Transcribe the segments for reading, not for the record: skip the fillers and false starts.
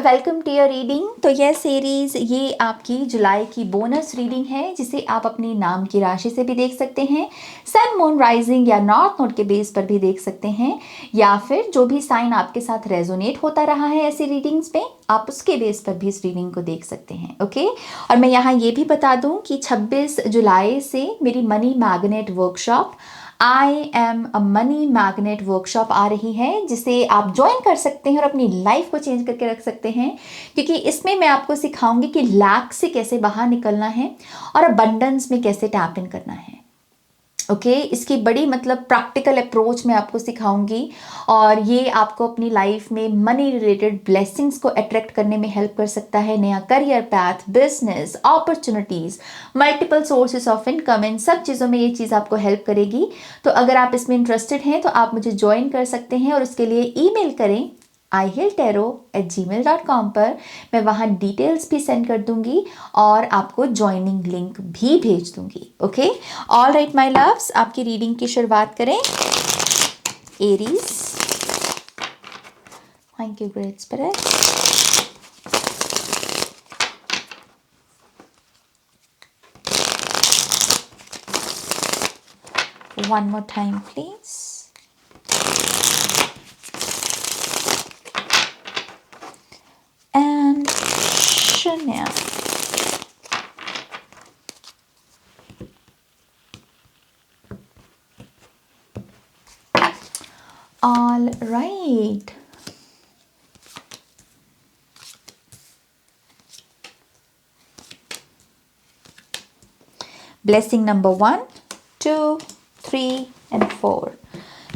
Welcome to your reading. तो यह series ये आपकी जुलाई की बोनस रीडिंग है, जिसे आप अपनी नाम की राशि से भी देख सकते हैं, सन मून राइजिंग या नॉर्थ नोड के बेस पर भी देख सकते हैं, या फिर जो भी साइन आपके साथ रेजोनेट होता रहा है ऐसी रीडिंग्स में, आप उसके बेस पर भी इस रीडिंग को देख सकते हैं। ओके, और मैं यहाँ ये भी बता दूँ कि 26 जुलाई से मेरी money magnet workshop I am a money magnet workshop आ रही है, जिसे आप ज्वाइन कर सकते हैं और अपनी लाइफ को चेंज करके रख सकते हैं, क्योंकि इसमें मैं आपको सिखाऊंगी कि लैक से कैसे बाहर निकलना है और अबंडेंस में कैसे टैप इन करना है। ओके, इसकी बड़ी प्रैक्टिकल अप्रोच मैं आपको सिखाऊंगी, और ये आपको अपनी लाइफ में मनी रिलेटेड ब्लेसिंग्स को अट्रैक्ट करने में हेल्प कर सकता है। नया career path, business opportunities, multiple sources of income, इन सब चीज़ों में ये चीज़ आपको हेल्प करेगी। तो अगर आप इसमें इंटरेस्टेड हैं तो आप मुझे ज्वाइन कर सकते हैं, और उसके लिए ईमेल करें ihealtarot@gmail.com पर। मैं वहाँ डिटेल्स भी सेंड कर दूंगी और आपको ज्वाइनिंग लिंक भी भेज दूंगी। Okay, all right my loves, आपकी रीडिंग की शुरुआत करें। Aries, thank you great spirit. One more time please. And Chanel. All right. Blessing number 1, 2, 3 and 4.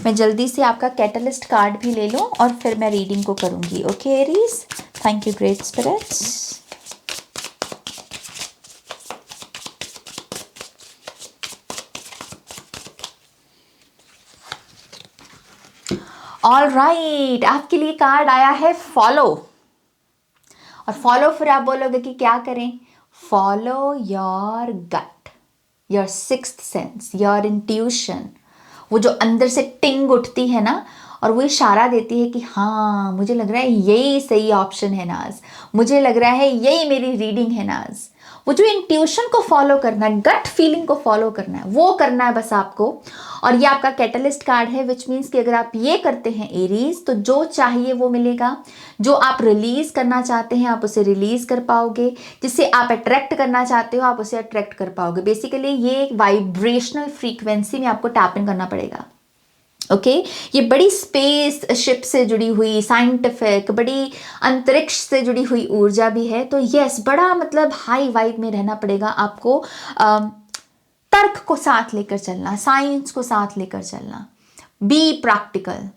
मैं जल्दी से आपका कैटलिस्ट कार्ड भी ले लूं और फिर मैं रीडिंग को करूंगी। Okay Aries, thank you great spirits. All right, आपके लिए कार्ड आया है फॉलो। और फॉलो फिर आप बोलोगे कि क्या करें? Follow your gut, your sixth sense, your intuition, वो जो अंदर से टिंग उठती है ना, और वो इशारा देती है कि हाँ, मुझे लग रहा है यही सही ऑप्शन है नाज, मुझे लग रहा है यही मेरी रीडिंग है नाज। वो जो इंट्यूशन को फॉलो करना है, गट फीलिंग को फॉलो करना है, वो करना है बस आपको। और ये आपका कैटलिस्ट कार्ड है, विच मीन्स कि अगर आप ये करते हैं एरीज, तो जो चाहिए वो मिलेगा। जो आप रिलीज करना चाहते हैं आप उसे रिलीज कर पाओगे, जिसे आप अट्रैक्ट करना चाहते हो आप उसे अट्रैक्ट कर पाओगे। बेसिकली ये एक वाइब्रेशनल फ्रीक्वेंसी में आपको टैप इन करना पड़ेगा। ओके, ये बड़ी स्पेस शिप से जुड़ी हुई, साइंटिफिक, बड़ी अंतरिक्ष से जुड़ी हुई ऊर्जा भी है। तो यस, बड़ा हाई वाइब में रहना पड़ेगा आपको। तर्क को साथ लेकर चलना, साइंस को साथ लेकर चलना, बी प्रैक्टिकल।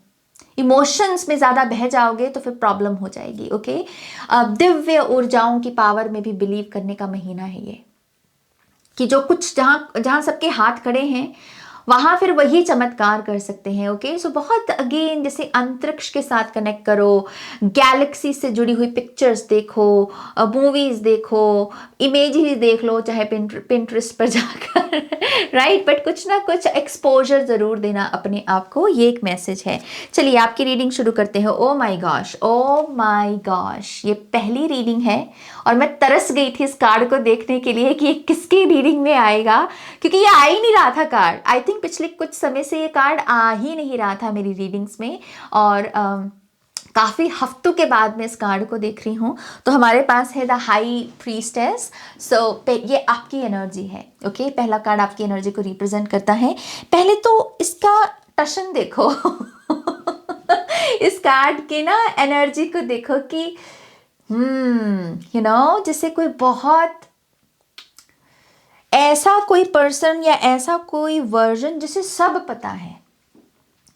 इमोशंस में ज़्यादा बह जाओगे तो फिर प्रॉब्लम हो जाएगी। ओके, दिव्य ऊर्जाओं की पावर में भी बिलीव करने का महीना है ये, कि जो कुछ जहाँ जहाँ सबके हाथ खड़े हैं वहाँ फिर वही चमत्कार कर सकते हैं। ओके, सो बहुत अगेन जैसे अंतरिक्ष के साथ कनेक्ट करो, गैलेक्सी से जुड़ी हुई पिक्चर्स देखो, मूवीज देखो, इमेजेस देख लो, चाहे पिंटरेस्ट पर जाकर राइट, बट कुछ ना कुछ एक्सपोजर ज़रूर देना अपने आप को, ये एक मैसेज है। चलिए आपकी रीडिंग शुरू करते हैं। ओ माई गॉश, ओ माई गॉश, ये पहली रीडिंग है और मैं तरस गई थी इस कार्ड को देखने के लिए कि ये किसकी रीडिंग में आएगा, क्योंकि ये आ ही नहीं रहा था कार्ड। आई थिंक पिछले कुछ समय से ये कार्ड आ ही नहीं रहा था मेरी रीडिंग्स में, और काफ़ी हफ्तों के बाद मैं इस कार्ड को देख रही हूँ। तो हमारे पास है द हाई प्रीस्टेस। सो ये आपकी एनर्जी है। ओके, पहला कार्ड आपकी एनर्जी को रिप्रेजेंट करता है। पहले तो इसका टशन देखो इस कार्ड की ना एनर्जी को देखो कि जैसे कोई बहुत ऐसा कोई पर्सन या ऐसा कोई वर्जन जिसे सब पता है,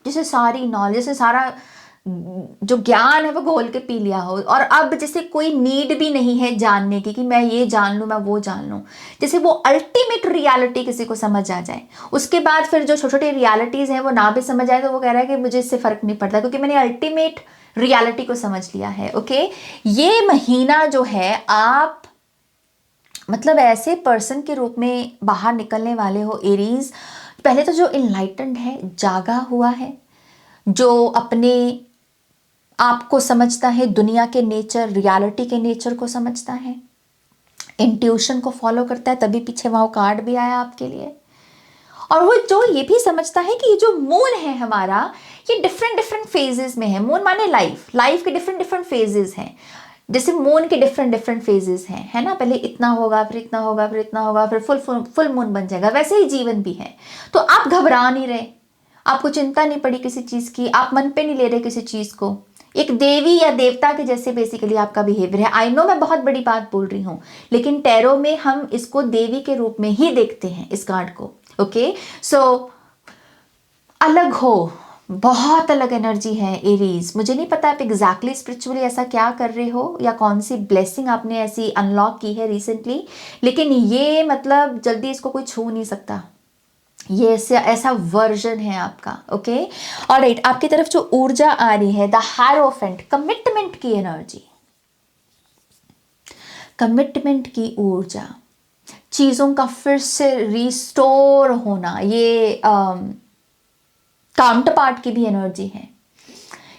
जिसे सारी नॉलेज, जिसे सारा जो ज्ञान है वो घोल के पी लिया हो, और अब जैसे कोई नीड भी नहीं है जानने की कि मैं ये जान लूँ, मैं वो जान लूँ। जैसे वो अल्टीमेट रियलिटी किसी को समझ आ जाए, उसके बाद फिर जो छोटे छोटे रियलिटीज़ हैं वो ना भी समझ आए तो वो कह रहा है कि मुझे इससे फ़र्क नहीं पड़ता, क्योंकि मैंने अल्टीमेट रियलिटी को समझ लिया है। ओके, ये महीना जो है आप ऐसे पर्सन के रूप में बाहर निकलने वाले हो एरीज। पहले तो जो इनलाइटेंड है, जागा हुआ है, जो अपने आपको समझता है, दुनिया के नेचर, रियलिटी के नेचर को समझता है, इंट्यूशन को फॉलो करता है, तभी पीछे वहाँ कार्ड भी आया आपके लिए। और वो जो ये भी समझता है कि ये जो मून है हमारा, ये डिफरेंट डिफरेंट फेजेस में है। मून माने लाइफ, लाइफ के डिफरेंट डिफरेंट फेजेस हैं। जैसे मून के डिफरेंट डिफरेंट फेजेस हैं, है ना, पहले इतना होगा, फिर इतना होगा, फिर इतना होगा, फिर फुल मून बन जाएगा। वैसे ही जीवन भी है। तो आप घबरा नहीं रहे, आपको चिंता नहीं पड़ी किसी चीज की, आप मन पे नहीं ले रहे किसी चीज को। एक देवी या देवता के जैसे बेसिकली आपका बिहेवियर है। आई नो मैं बहुत बड़ी बात बोल रही हूँ, लेकिन टैरो में हम इसको देवी के रूप में ही देखते हैं इस कार्ड को। ओके, सो अलग हो, बहुत अलग एनर्जी है एरीज। मुझे नहीं पता आप एग्जैक्टली स्पिरिचुअली ऐसा क्या कर रहे हो या कौन सी ब्लेसिंग आपने ऐसी अनलॉक की है रिसेंटली, लेकिन ये मतलब जल्दी इसको कोई छू नहीं सकता। ये ऐसा वर्जन है आपका। ओके, ऑलराइट, आपकी तरफ जो ऊर्जा आ रही है, द हायरोफेंट, कमिटमेंट की एनर्जी, कमिटमेंट की ऊर्जा, चीजों का फिर से रिस्टोर होना, ये काउंटर पार्ट की भी एनर्जी है।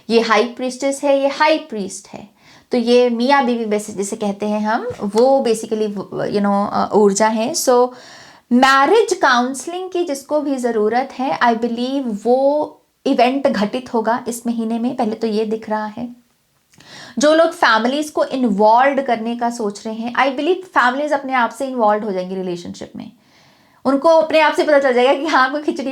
ये हाई प्रीस्टेस है, ये हाई प्रीस्ट है। तो ये मियाँ बीवी वैसे जैसे कहते हैं हम, वो बेसिकली ऊर्जा है। सो मैरिज काउंसलिंग की जिसको भी ज़रूरत है, आई बिलीव वो इवेंट घटित होगा इस महीने में। पहले तो ये दिख रहा है। जो लोग फैमिलीज को इन्वॉल्व करने का सोच रहे हैं, आई बिलीव फैमिलीज अपने आप से इन्वॉल्व हो जाएंगी रिलेशनशिप में। उनको अपने आप से पता चल जाएगा कि हाँ कोई खिचड़ी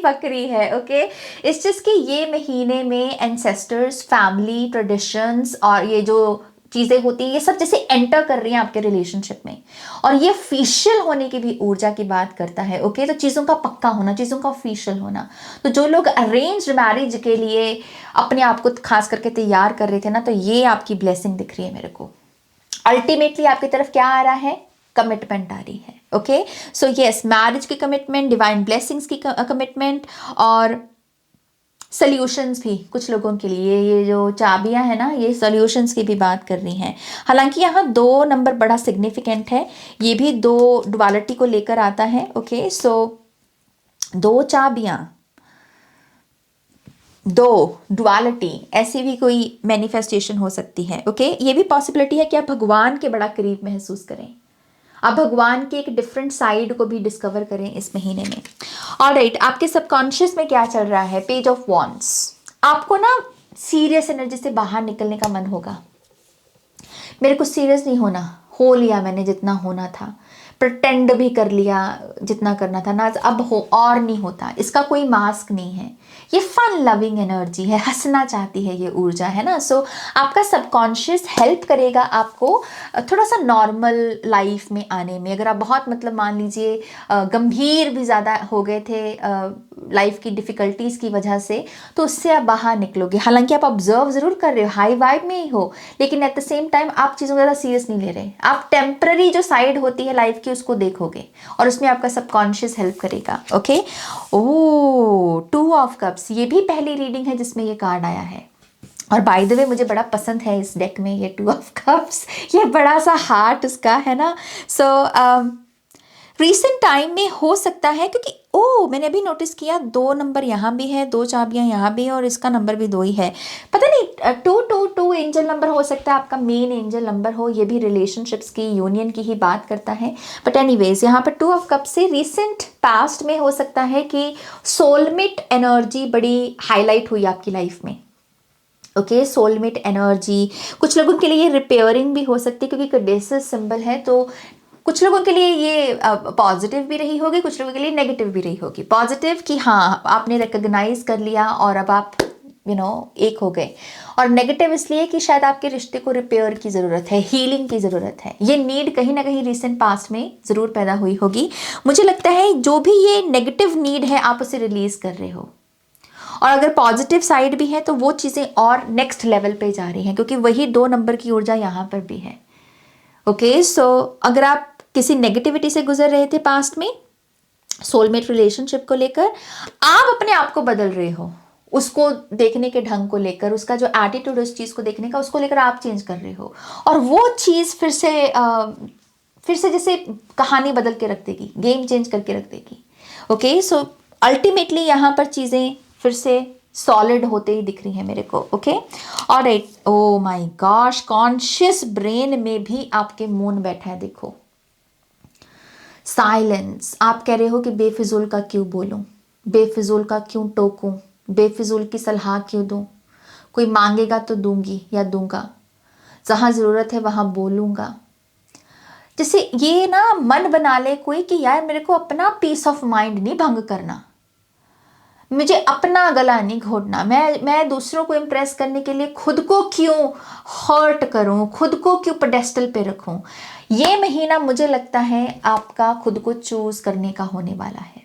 पक रही है। ओके, इट्स जस्ट कि ये महीने में एंसेस्टर्स, फैमिली, ट्रेडिशंस और ये जो चीज़ें होती हैं, ये सब जैसे एंटर कर रही हैं आपके रिलेशनशिप में, और ये ऑफिशियल होने की भी ऊर्जा की बात करता है। ओके, तो चीज़ों का पक्का होना, चीज़ों का ऑफिशियल होना। तो जो लोग अरेंज्ड मैरिज के लिए अपने आप को खास करके तैयार कर रहे थे ना, तो ये आपकी ब्लेसिंग दिख रही है मेरे को। अल्टीमेटली आपकी तरफ क्या आ रहा है? कमिटमेंट आ रही है। ओके, सो यस, मैरिज की कमिटमेंट, डिवाइन ब्लेसिंग्स की कमिटमेंट, और सॉल्यूशंस भी कुछ लोगों के लिए। ये जो चाबियां है ना, ये सॉल्यूशंस की भी बात कर रही हैं। हालांकि यहाँ 2 नंबर बड़ा सिग्निफिकेंट है, ये भी 2 डुअलिटी को लेकर आता है। ओके, सो 2 चाबियां, 2 डुअलिटी, ऐसी भी कोई मैनिफेस्टेशन हो सकती है। ओके, ये भी पॉसिबिलिटी है कि आप भगवान के बड़ा करीब महसूस करें, आप भगवान के एक डिफरेंट साइड को भी डिस्कवर करें इस महीने में। ऑलराइट, आपके सबकॉन्शियस में क्या चल रहा है? Page of wands. आपको ना सीरियस एनर्जी से बाहर निकलने का मन होगा। मेरे को सीरियस नहीं होना, हो लिया मैंने जितना होना था, प्रटेंड भी कर लिया जितना करना था ना, अब हो और नहीं होता। इसका कोई मास्क नहीं है, ये फन लविंग एनर्जी है, हंसना चाहती है ये ऊर्जा, है ना। सो आपका सबकॉन्शियस हेल्प करेगा आपको थोड़ा सा नॉर्मल लाइफ में आने में। अगर आप बहुत मतलब मान लीजिए गंभीर भी ज़्यादा हो गए थे लाइफ की डिफ़िकल्टीज़ की वजह से, तो उससे आप बाहर निकलोगे। हालांकि आप ऑब्जर्व ज़रूर कर रहे हो, हाई वाइब में ही हो, लेकिन एट द सेम टाइम आप चीज़ों को ज़्यादा सीरियस नहीं ले रहे। आप टेम्पररी जो साइड होती है लाइफ की उसको देखोगे, और उसमें आपका सबकॉन्शियस हेल्प करेगा। ओके, ओ 2 ऑफ कप्स, ये भी पहली रीडिंग है जिसमें ये कार्ड आया है। और बाय द वे मुझे बड़ा पसंद है इस डेक में ये 2 ऑफ कप्स, ये बड़ा सा हार्ट उसका है ना। सो रीसेंट टाइम में हो सकता है, क्योंकि मैंने अभी नोटिस किया 2 नंबर यहाँ भी है, 2 चाबियाँ यहाँ भी है, और इसका नंबर भी 2 ही है। पता नहीं 222 एंजल नंबर हो सकता है आपका मेन एंजल नंबर हो। ये भी रिलेशनशिप्स की, यूनियन की ही बात करता है। बट एनीवेज, यहाँ पर 2 ऑफ कप से रिसेंट पास्ट में हो सकता है कि सोलमेट एनर्जी बड़ी हाईलाइट हुई आपकी लाइफ में। ओके, सोलमेट एनर्जी कुछ लोगों के लिए ये रिपेयरिंग भी हो सकती है, क्योंकि कैडेसिस सिंबल है। तो कुछ लोगों के लिए ये पॉजिटिव भी रही होगी, कुछ लोगों के लिए नेगेटिव भी रही होगी। पॉजिटिव कि हाँ आपने रिकग्नाइज कर लिया और अब आप एक हो गए, और नेगेटिव इसलिए कि शायद आपके रिश्ते को रिपेयर की ज़रूरत है, हीलिंग की ज़रूरत है। ये नीड कहीं ना कहीं रिसेंट पास्ट में ज़रूर पैदा हुई होगी। मुझे लगता है जो भी ये नेगेटिव नीड है आप उसे रिलीज़ कर रहे हो, और अगर पॉजिटिव साइड भी है तो वो चीज़ें और नेक्स्ट लेवल पे जा रही हैं, क्योंकि वही 2 नंबर की ऊर्जा यहाँ पर भी है। ओके, सो अगर आप किसी नेगेटिविटी से गुजर रहे थे पास्ट में सोलमेट रिलेशनशिप को लेकर, आप अपने आप को बदल रहे हो, उसको देखने के ढंग को लेकर, उसका जो एटीट्यूड उस चीज़ को देखने का, उसको लेकर आप चेंज कर रहे हो, और वो चीज़ फिर से जैसे कहानी बदल के रख देगी, गेम चेंज करके रख देगी। ओके, सो अल्टीमेटली यहाँ पर चीज़ें फिर से सॉलिड होते ही दिख रही है मेरे को। Okay, alright, oh my gosh, conscious brain में भी आपके मून बैठा है, देखो। साइलेंस, आप कह रहे हो कि बेफिजूल का क्यों बोलूं, बेफिजूल का क्यों टोकूं, बेफिजूल की सलाह क्यों दूं, कोई मांगेगा तो दूंगी या दूंगा, जहां जरूरत है वहां बोलूंगा। जैसे ये ना मन बना ले कोई कि यार मेरे को अपना पीस ऑफ माइंड नहीं भंग करना, मुझे अपना गला नहीं घोटना, मैं दूसरों को इम्प्रेस करने के लिए खुद को क्यों हर्ट करूं, खुद को क्यों पेडेस्टल पे रखूं। ये महीना मुझे लगता है आपका खुद को चूज करने का होने वाला है।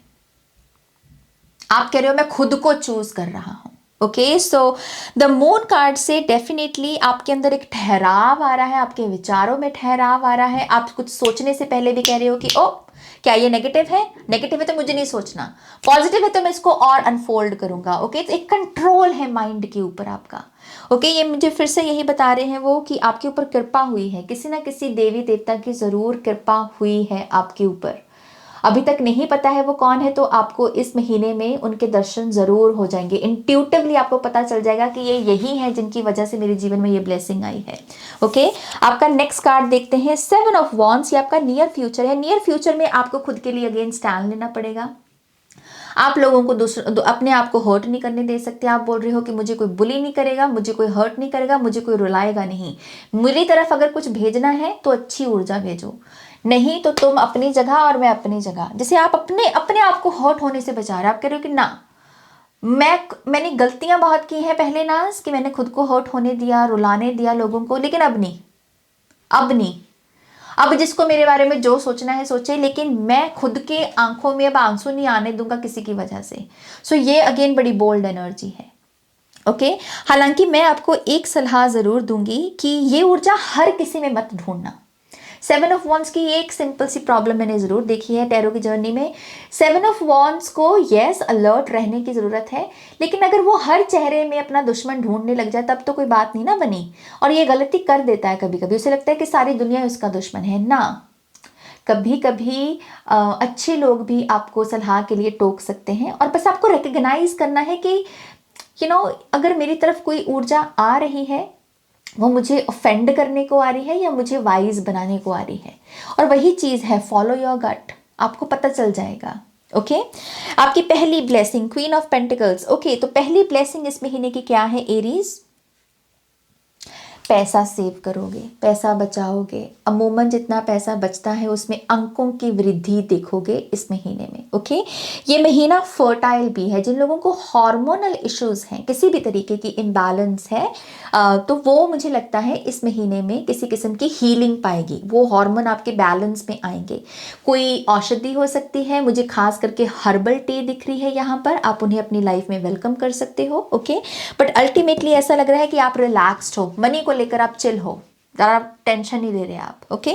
आप कह रहे हो मैं खुद को चूज कर रहा हूं। Okay, so the moon card से डेफिनेटली आपके अंदर एक ठहराव आ रहा है, आपके विचारों में ठहराव आ रहा है। आप कुछ सोचने से पहले भी कह रहे हो कि ओ क्या ये नेगेटिव है, नेगेटिव है तो मुझे नहीं सोचना, पॉजिटिव है तो मैं इसको और अनफोल्ड करूंगा। ओके, तो एक कंट्रोल है माइंड के ऊपर आपका। ओके, ये मुझे फिर से यही बता रहे हैं वो कि आपके ऊपर कृपा हुई है, किसी ना किसी देवी देवता की जरूर कृपा हुई है आपके ऊपर। अभी तक नहीं पता है वो कौन है, तो आपको इस महीने में उनके दर्शन जरूर हो जाएंगे। इंट्यूटिवली आपको पता चल जाएगा कि ये यही है जिनकी वजह से मेरे जीवन में ये ब्लेसिंग आई है। ओके, आपका नेक्स्ट कार्ड देखते हैं, 7 ऑफ वॉन्ड्स। ये आपका नियर फ्यूचर है। नियर फ्यूचर में आपको खुद के लिए अगेन स्टैंड लेना पड़ेगा। आप लोगों को अपने आप को हर्ट नहीं करने दे सकते। आप बोल रहे हो कि मुझे कोई बुली नहीं करेगा, मुझे कोई हर्ट नहीं करेगा, मुझे कोई रुलाएगा नहीं। मेरी तरफ अगर कुछ भेजना है तो अच्छी ऊर्जा भेजो, नहीं तो तुम अपनी जगह और मैं अपनी जगह। जैसे आप अपने अपने आप को हर्ट होने से बचा रहे हो। आप कह रहे हो कि ना, मैंने गलतियां बहुत की हैं पहले ना, कि मैंने खुद को हर्ट होने दिया, रुलाने दिया लोगों को, लेकिन अब नहीं, अब नहीं। अब जिसको मेरे बारे में जो सोचना है सोचे, लेकिन मैं खुद के आंखों में अब आंसू नहीं आने दूंगा किसी की वजह से। सो ये अगेन बड़ी बोल्ड एनर्जी है। ओके, हालांकि मैं आपको एक सलाह जरूर दूंगी कि ये ऊर्जा हर किसी में मत ढूंढना। 7 ऑफ वॉन्ड्स की एक सिंपल सी प्रॉब्लम मैंने जरूर देखी है टैरो की जर्नी में। 7 ऑफ वॉन्ड्स को यस अलर्ट रहने की जरूरत है, लेकिन अगर वो हर चेहरे में अपना दुश्मन ढूंढने लग जाए तब तो कोई बात नहीं ना बनी। और ये गलती कर देता है कभी कभी, उसे लगता है कि सारी दुनिया उसका दुश्मन है ना। कभी कभी अच्छे लोग भी आपको सलाह के लिए टोक सकते हैं, और बस आपको रिकग्नाइज करना है कि अगर मेरी तरफ कोई ऊर्जा आ रही है वो मुझे ऑफेंड करने को आ रही है या मुझे वाइज बनाने को आ रही है। और वही चीज है, फॉलो योर गट, आपको पता चल जाएगा। ओके, आपकी पहली blessing, queen of pentacles. Okay, तो पहली ब्लेसिंग इस महीने की क्या है एरीज? पैसा सेव करोगे, पैसा बचाओगे। अमूमन जितना पैसा बचता है उसमें अंकों की वृद्धि देखोगे इस महीने में। ओके, ये महीना फर्टाइल भी है। जिन लोगों को हार्मोनल इश्यूज हैं, किसी भी तरीके की इम्बैलेंस है, तो वो मुझे लगता है इस महीने में किसी किस्म की हीलिंग पाएगी, वो हार्मोन आपके बैलेंस में आएंगे। कोई औषधि हो सकती है, मुझे खास करके हर्बल टी दिख रही है यहाँ पर, आप उन्हें अपनी लाइफ में वेलकम कर सकते हो। ओके, बट अल्टीमेटली ऐसा लग रहा है कि आप रिलैक्स्ड हो, मनी को लेकर आप चिल हो, ज़्यादा टेंशन नहीं ले रहे आप। ओके,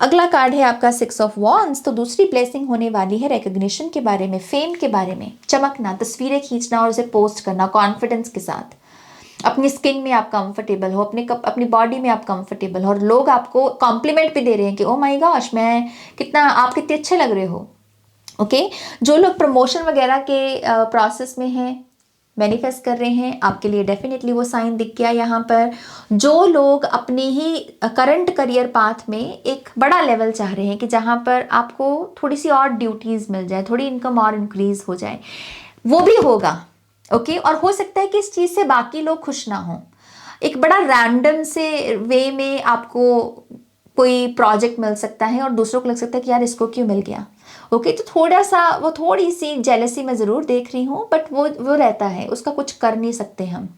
अगला कार्ड है आपका 6 ऑफ वॉन्ड्स। तो दूसरी ब्लेसिंग होने वाली है रिकग्निशन के बारे में, फेम के बारे में, चमकना, तस्वीरें खींचना और उसे पोस्ट करना कॉन्फिडेंस के साथ। अपनी स्किन में आप कंफर्टेबल हो, अपनी बॉडी में आप कंफर्टेबल हो, और लोग आपको कॉम्प्लीमेंट भी दे रहे हैं कि ओ माय गॉश, मैं कितना, आप कितने अच्छे लग रहे हो। ओके, जो लोग प्रमोशन वगैरह के प्रोसेस में हैं, मैनिफेस्ट कर रहे हैं, आपके लिए डेफिनेटली वो साइन दिख गया यहाँ पर। जो लोग अपने ही करंट करियर पाथ में एक बड़ा लेवल चाह रहे हैं कि जहाँ पर आपको थोड़ी सी और ड्यूटीज मिल जाए, थोड़ी इनकम और इंक्रीज हो जाए, वो भी होगा। ओके, और हो सकता है कि इस चीज़ से बाकी लोग खुश ना हो। एक बड़ा रैंडम से वे में आपको कोई प्रोजेक्ट मिल सकता है और दूसरों को लग सकता है कि यार इसको क्यों मिल गया। ओके, तो थोड़ा सा वो थोड़ी सी जेलसी मैं ज़रूर देख रही हूँ, बट वो रहता है, उसका कुछ कर नहीं सकते हम,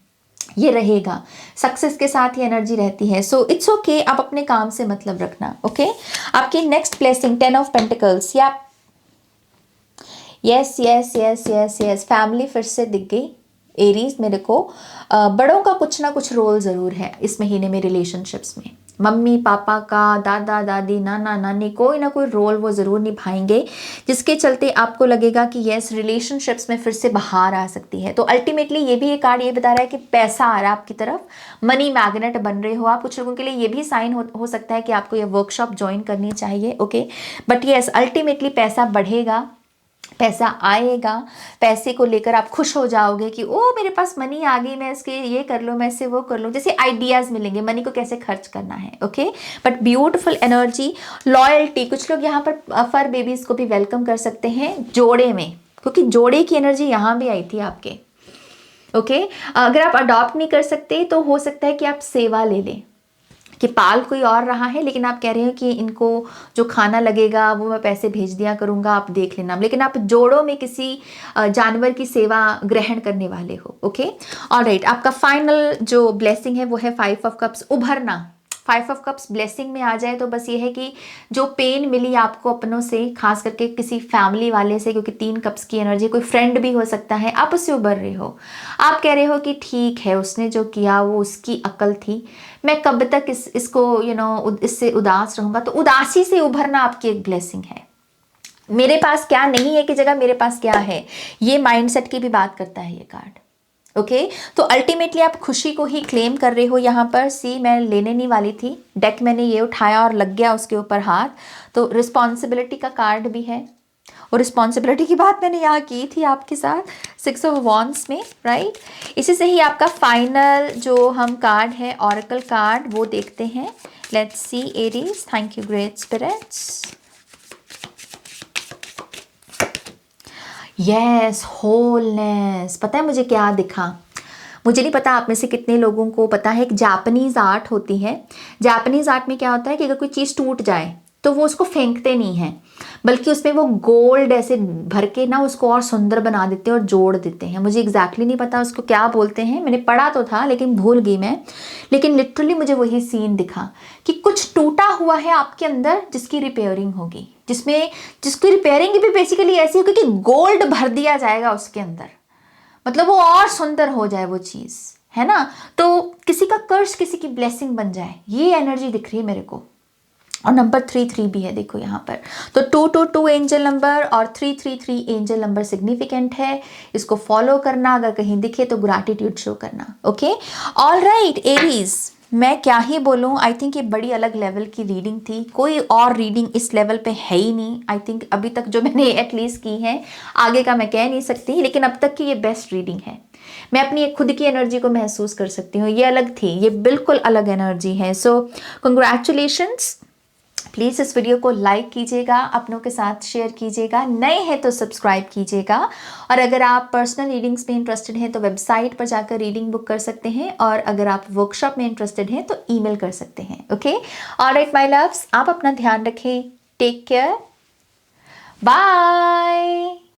ये रहेगा। सक्सेस के साथ ही एनर्जी रहती है। सो इट्स ओके, आप अपने काम से मतलब रखना। ओके, आपकी नेक्स्ट ब्लेसिंग 10 ऑफ पेंटिकल्स। या yes yes yes yes yes, family फिर से दिख गई एरीज मेरे को। बड़ों का कुछ ना कुछ रोल ज़रूर है इस महीने में रिलेशनशिप्स में। मम्मी पापा का, दादा दादी, नाना नानी, कोई ना कोई रोल वो ज़रूर निभाएंगे, जिसके चलते आपको लगेगा कि यस, रिलेशनशिप्स में फिर से बहार आ सकती है। तो अल्टीमेटली ये भी एक कार्ड ये बता रहा है कि पैसा आ रहा है आपकी तरफ, मनी मैग्नेट बन रहे हो आप। कुछ लोगों के लिए ये भी साइन हो सकता है कि आपको ये वर्कशॉप ज्वाइन करनी चाहिए। ओके, बट यस, अल्टीमेटली पैसा बढ़ेगा, पैसा आएगा, पैसे को लेकर आप खुश हो जाओगे कि ओ मेरे पास मनी आ गई, मैं इसके ये कर लूँ, मैं इससे वो कर लूँ, जैसे आइडियाज़ मिलेंगे मनी को कैसे खर्च करना है। Okay, but beautiful energy, loyalty. कुछ लोग यहाँ पर फर बेबीज़ को भी वेलकम कर सकते हैं जोड़े में, क्योंकि जोड़े की एनर्जी यहाँ भी आई थी आपके। ओके, अगर आप अडॉप्ट नहीं कर सकते तो हो सकता है कि आप सेवा ले लें, कि पाल कोई और रहा है लेकिन आप कह रहे हो कि इनको जो खाना लगेगा वो मैं पैसे भेज दिया करूँगा, आप देख लेना, लेकिन आप जोड़ों में किसी जानवर की सेवा ग्रहण करने वाले हो। ओके, ऑलराइट, आपका फाइनल जो ब्लेसिंग है वो है 5 ऑफ कप्स, उभरना। 5 ऑफ कप्स ब्लेसिंग में आ जाए तो बस ये है कि जो पेन मिली आपको अपनों से, खास करके किसी फैमिली वाले से, क्योंकि 3 कप्स की एनर्जी, कोई फ्रेंड भी हो सकता है, आप उससे उभर रहे हो। आप कह रहे हो कि ठीक है उसने जो किया वो उसकी अकल थी, मैं कब तक इसको इससे उदास रहूंगा। तो उदासी से उभरना आपकी एक ब्लेसिंग है। मेरे पास क्या नहीं है की जगह मेरे पास क्या है, ये माइंडसेट की भी बात करता है ये कार्ड। ओके, तो अल्टीमेटली आप खुशी को ही क्लेम कर रहे हो यहाँ पर। सी, मैं लेने नहीं वाली थी, डेक मैंने ये उठाया और लग गया उसके ऊपर हाथ। तो रिस्पॉन्सिबिलिटी का कार्ड भी है, और रिस्पॉन्सिबिलिटी की बात मैंने यहाँ की थी आपके साथ 6 ऑफ वॉन्ड्स में, राइट। इसी से ही आपका फाइनल जो हम कार्ड है ऑरेकल कार्ड वो देखते हैं। Let's see Aries, thank you great spirits. Yes, wholeness. पता है मुझे क्या दिखा? मुझे नहीं पता आप में से कितने लोगों को पता है, एक जापानीज आर्ट होती है। जापानीज आर्ट में क्या होता है कि अगर कोई चीज़ टूट जाए तो वो उसको फेंकते नहीं हैं, बल्कि उसमें वो गोल्ड ऐसे भर के ना उसको और सुंदर बना देते हैं और जोड़ देते हैं। मुझे एग्जैक्टली नहीं पता उसको क्या बोलते हैं, मैंने पढ़ा तो था लेकिन भूल गई मैं। लेकिन लिटरली मुझे वही सीन दिखा कि कुछ टूटा हुआ है आपके अंदर जिसकी रिपेयरिंग होगी, जिसकी रिपेयरिंग भी बेसिकली ऐसी होगी कि गोल्ड भर दिया जाएगा उसके अंदर, मतलब वो और सुंदर हो जाए वो चीज़, है ना। तो किसी का कर्ज किसी की ब्लेसिंग बन जाए, ये एनर्जी दिख रही है मेरे को। और नंबर 3 भी है देखो यहाँ पर। तो 222 एंजल नंबर और 333 एंजल नंबर सिग्निफिकेंट है। इसको फॉलो करना, अगर कहीं दिखे तो ग्रैटिट्यूड शो करना। ओके, ऑल राइट एरीज, मैं क्या ही बोलूँ, आई थिंक ये बड़ी अलग लेवल की रीडिंग थी। कोई और रीडिंग इस लेवल पे है ही नहीं आई थिंक, अभी तक जो मैंने एटलीस्ट की है। आगे का मैं कह नहीं सकती, लेकिन अब तक की ये बेस्ट रीडिंग है। मैं अपनी एक खुद की एनर्जी को महसूस कर सकती हूँ, ये अलग थी, ये बिल्कुल अलग एनर्जी है। सो कंग्रेचुलेशंस। प्लीज़ इस वीडियो को लाइक कीजिएगा, अपनों के साथ शेयर कीजिएगा, नए हैं तो सब्सक्राइब कीजिएगा। और अगर आप पर्सनल रीडिंग्स में इंटरेस्टेड हैं तो वेबसाइट पर जाकर रीडिंग बुक कर सकते हैं, और अगर आप वर्कशॉप में इंटरेस्टेड हैं तो ईमेल कर सकते हैं। ओके, ऑलराइट माय लव्स, आप अपना ध्यान रखें, टेक केयर, बाय।